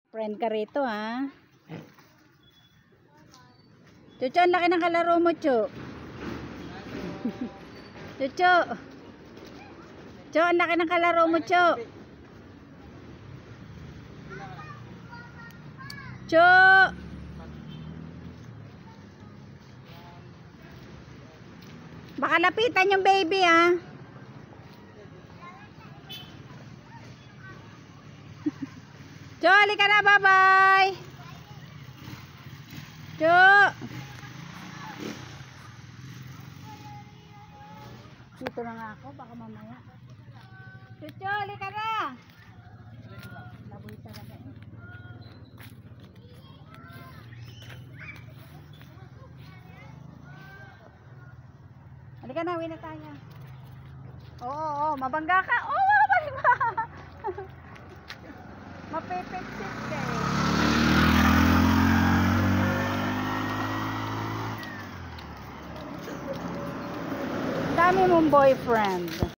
Friend ka rito, ha? Chucho, ang laki ng kalaro mo, Chu. Chucho. Chu, ang laki ng kalaro mo, Chu. Chu. Baka lapitan yung baby, ha? Chu, halika na, bye-bye. Chu. Dito na nga ako, baka mamaya. Chucho, halika na. Laboy talaga eh. Halika na, uwi na tayo. Oo, mabangga ka. Oo, mabangga. Mapipiksit ka eh. Dami mong boyfriend.